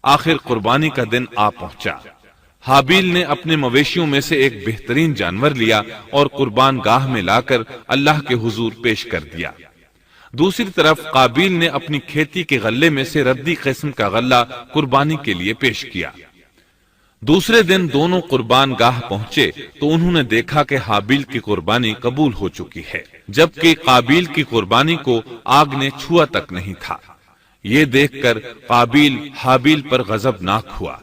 آخر قربانی کا دن آ پہنچا۔ حابیل نے اپنے مویشیوں میں سے ایک بہترین جانور لیا اور قربان گاہ میں لا کر اللہ کے حضور پیش کر دیا۔ دوسری طرف قابیل نے اپنی کھیتی کے غلے میں سے ردی قسم کا غلہ قربانی کے لیے پیش کیا۔ دوسرے دن دونوں قربان گاہ پہنچے تو انہوں نے دیکھا کہ حابیل کی قربانی قبول ہو چکی ہے، جبکہ قابیل کی قربانی کو آگ نے چھوا تک نہیں تھا۔ یہ دیکھ کر قابیل حابیل پر غضبناک ہوا۔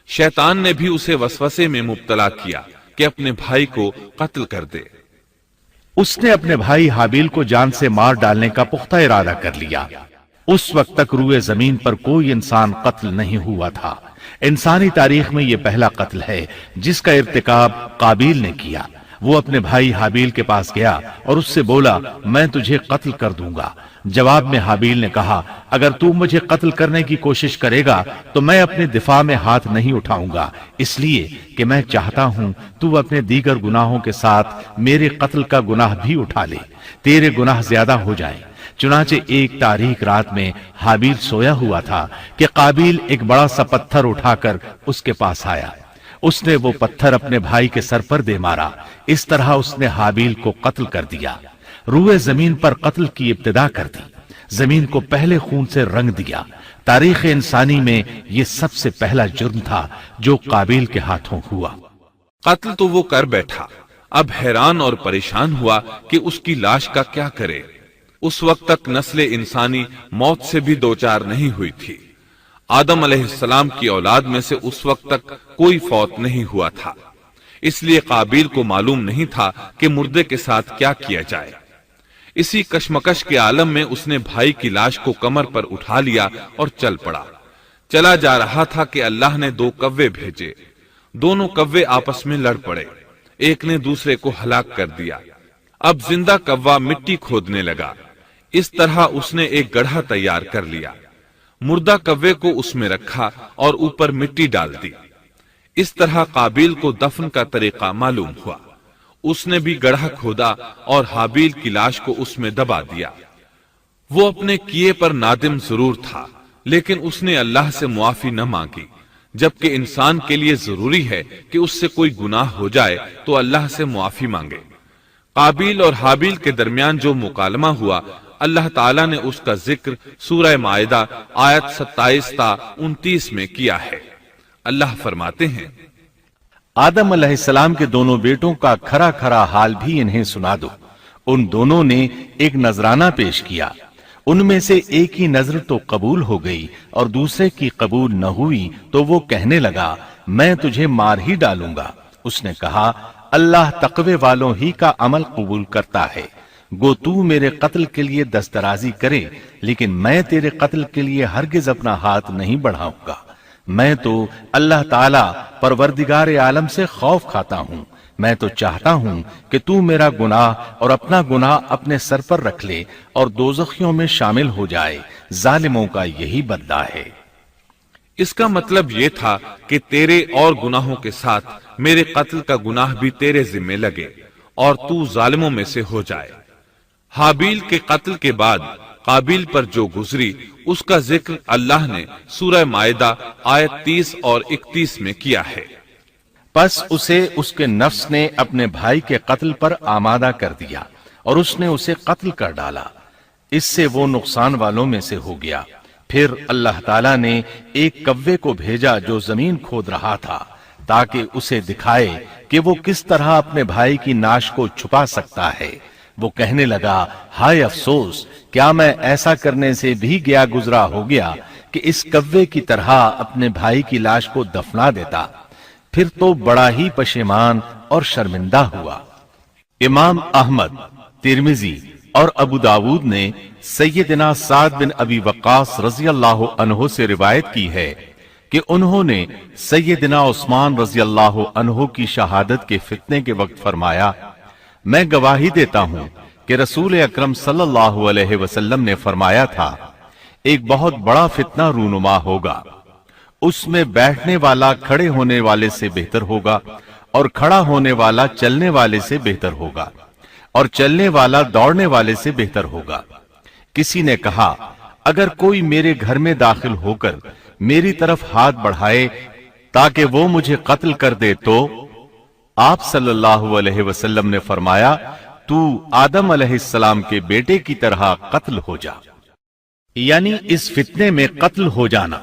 شیطان نے بھی اسے وسوسے میں مبتلا کیا کہ اپنے بھائی کو قتل کر دے۔ اس نے اپنے بھائی حابیل کو جان سے مار ڈالنے کا پختہ ارادہ کر لیا۔ اس وقت تک روئے زمین پر کوئی انسان قتل نہیں ہوا تھا۔ انسانی تاریخ میں یہ پہلا قتل ہے جس کا ارتکاب قابیل نے کیا۔ وہ اپنے بھائی حابیل کے پاس گیا اور اس سے بولا، میں تجھے قتل کر دوں گا۔ جواب میں حابیل نے کہا، اگر تو مجھے قتل کرنے کی کوشش کرے گا تو میں اپنے دفاع میں ہاتھ نہیں اٹھاؤں گا، اس لیے کہ میں چاہتا ہوں تو اپنے دیگر گناہوں کے ساتھ میرے قتل کا گناہ بھی اٹھا لے، تیرے گناہ زیادہ ہو جائیں۔ چنانچہ ایک تاریک رات میں حابیل سویا ہوا تھا کہ قابیل ایک بڑا سا پتھر اٹھا کر اس کے پاس آیا۔ اس نے وہ پتھر اپنے بھائی کے سر پر دے مارا۔ اس طرح اس نے حابیل کو قتل کر دیا، روئے زمین پر قتل کی ابتدا کر دی، زمین کو پہلے خون سے رنگ دیا۔ تاریخ انسانی میں یہ سب سے پہلا جرم تھا جو قابیل کے ہاتھوں ہوا۔ قتل تو وہ کر بیٹھا، اب حیران اور پریشان ہوا کہ اس کی لاش کا کیا کرے۔ اس وقت تک نسل انسانی موت سے بھی دوچار نہیں ہوئی تھی۔ آدم علیہ السلام کی اولاد میں سے اس وقت تک کوئی فوت نہیں ہوا تھا، اس لیے قابیل کو معلوم نہیں تھا کہ مردے کے ساتھ کیا کیا جائے۔ اسی کشمکش کے عالم میں اس نے بھائی کی لاش کو کمر پر اٹھا لیا اور چل پڑا۔ چلا جا رہا تھا کہ اللہ نے 2 کوے بھیجے۔ دونوں کوے آپس میں لڑ پڑے، ایک نے دوسرے کو ہلاک کر دیا۔ اب زندہ کوا مٹی کھودنے لگا۔ اس طرح اس نے ایک گڑھا تیار کر لیا، مردہ کوے کو اس میں رکھا اور اوپر مٹی ڈال دی۔ اس طرح قابیل کو دفن کا طریقہ معلوم ہوا۔ اس نے بھی گڑھا کھودا اور حابیل کی لاش کو اس میں دبا دیا۔ وہ اپنے کیے پر نادم ضرور تھا، لیکن اس نے اللہ سے معافی نہ مانگی، جبکہ انسان کے لیے ضروری ہے کہ اس سے کوئی گناہ ہو جائے تو اللہ سے معافی مانگے۔ قابیل اور حابیل کے درمیان جو مکالمہ ہوا، اللہ تعالیٰ نے اس کا ذکر سورہ مائدہ آیت 27 تا 29 میں کیا ہے۔ اللہ فرماتے ہیں، آدم علیہ السلام کے دونوں بیٹوں کا کھرا کھرا حال بھی انہیں سنا دو۔ ان دونوں نے ایک نذرانہ پیش کیا، ان میں سے ایک ہی نذر تو قبول ہو گئی اور دوسرے کی قبول نہ ہوئی تو وہ کہنے لگا، میں تجھے مار ہی ڈالوں گا۔ اس نے کہا، اللہ تقوی والوں ہی کا عمل قبول کرتا ہے، گو تو میرے قتل کے لیے دسترازی کرے، لیکن میں تیرے قتل کے لیے ہرگز اپنا ہاتھ نہیں بڑھاؤں گا۔ میں تو اللہ تعالی پروردگار عالم سے خوف کھاتا ہوں۔ میں تو چاہتا ہوں کہ تو میرا گناہ اور اپنا گناہ اپنے سر پر رکھ لے اور دوزخیوں میں شامل ہو جائے۔ ظالموں کا یہی بدلہ ہے۔ اس کا مطلب یہ تھا کہ تیرے اور گناہوں کے ساتھ میرے قتل کا گناہ بھی تیرے ذمہ لگے اور تو ظالموں میں سے ہو جائے۔ حابیل کے قتل کے بعد قابیل پر جو گزری اس کا ذکر اللہ نے سورہ مائدہ آیت 30 اور 31 میں کیا ہے۔ پس اسے اس کے نفس نے اپنے بھائی کے قتل پر آمادہ کر دیا اور اس نے اسے قتل کر ڈالا، اس سے وہ نقصان والوں میں سے ہو گیا۔ پھر اللہ تعالیٰ نے ایک کوے کو بھیجا جو زمین کھود رہا تھا تاکہ اسے دکھائے کہ وہ کس طرح اپنے بھائی کی ناش کو چھپا سکتا ہے۔ وہ کہنے لگا، ہائے افسوس، کیا میں ایسا کرنے سے بھی گیا گزرا ہو گیا کہ اس کوے کی طرح اپنے بھائی کی لاش کو دفنا دیتا۔ پھر تو بڑا ہی پشیمان اور شرمندہ ہوا۔ امام احمد، ترمذی اور ابو داود نے سیدنا سعد بن ابی وقاص رضی اللہ عنہ سے روایت کی ہے کہ انہوں نے سیدنا عثمان رضی اللہ عنہ کی شہادت کے فتنے کے وقت فرمایا، میں گواہی دیتا ہوں کہ رسول اکرم صلی اللہ علیہ وسلم نے فرمایا تھا، ایک بہت بڑا فتنہ رونما ہوگا، اس میں بیٹھنے والا کھڑے ہونے والے سے بہتر ہوگا اور کھڑا ہونے والا چلنے والے سے بہتر ہوگا اور چلنے والا دوڑنے والے سے بہتر ہوگا۔ کسی نے کہا، اگر کوئی میرے گھر میں داخل ہو کر میری طرف ہاتھ بڑھائے تاکہ وہ مجھے قتل کر دے تو آپ صلی اللہ علیہ وسلم نے فرمایا تو آدم علیہ السلام کے بیٹے کی طرح قتل ہو جا، یعنی اس فتنے میں قتل ہو جانا،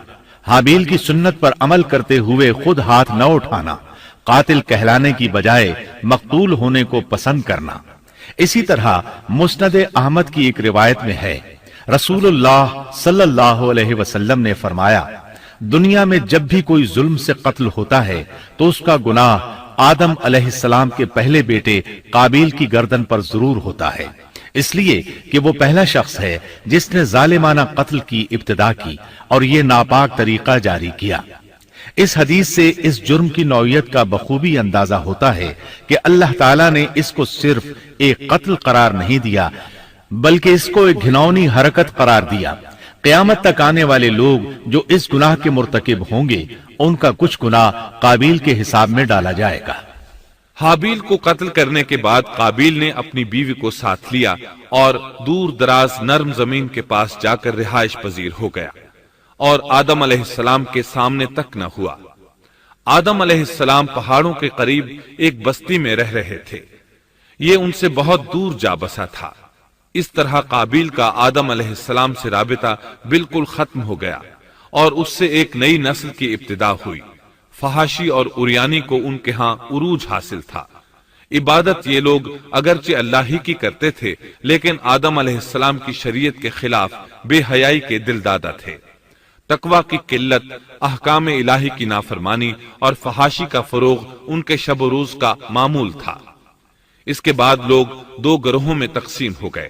حابیل کی سنت پر عمل کرتے ہوئے خود ہاتھ نہ اٹھانا، قاتل کہلانے کی بجائے مقتول ہونے کو پسند کرنا۔ اسی طرح مسند احمد کی ایک روایت میں ہے، رسول اللہ صلی اللہ علیہ وسلم نے فرمایا دنیا میں جب بھی کوئی ظلم سے قتل ہوتا ہے تو اس کا گناہ آدم علیہ السلام کے پہلے بیٹے قابیل کی گردن پر ضرور ہوتا ہے، اس لیے کہ وہ پہلا شخص ہے جس نے ظالمانہ قتل کی ابتدا کی اور یہ ناپاک طریقہ جاری کیا۔ اس حدیث سے اس جرم کی نوعیت کا بخوبی اندازہ ہوتا ہے کہ اللہ تعالیٰ نے اس کو صرف ایک قتل قرار نہیں دیا بلکہ اس کو ایک گھناؤنی حرکت قرار دیا۔ قیامت تک آنے والے لوگ جو اس گناہ کے مرتکب ہوں گے ان کا کچھ گناہ قابیل کے حساب میں ڈالا جائے گا۔ حابیل کو قتل کرنے کے بعد قابیل نے اپنی بیوی کو ساتھ لیا اور دور دراز نرم زمین کے پاس جا کر رہائش پذیر ہو گیا اور آدم علیہ السلام کے سامنے تک نہ ہوا۔ آدم علیہ السلام پہاڑوں کے قریب ایک بستی میں رہ رہے تھے، یہ ان سے بہت دور جا بسا تھا۔ اس طرح قابیل کا آدم علیہ السلام سے رابطہ بالکل ختم ہو گیا اور اس سے ایک نئی نسل کی ابتدا ہوئی۔ فحاشی اور اریانی کو ان کے ہاں عروج حاصل تھا۔ عبادت یہ لوگ اگرچہ اللہ ہی کی کرتے تھے لیکن آدم علیہ السلام کی شریعت کے خلاف بے حیائی کے دل دادا تھے۔ تقوی کی قلت، احکام الہی کی نافرمانی اور فحاشی کا فروغ ان کے شب و روز کا معمول تھا۔ اس کے بعد لوگ دو گروہوں میں تقسیم ہو گئے۔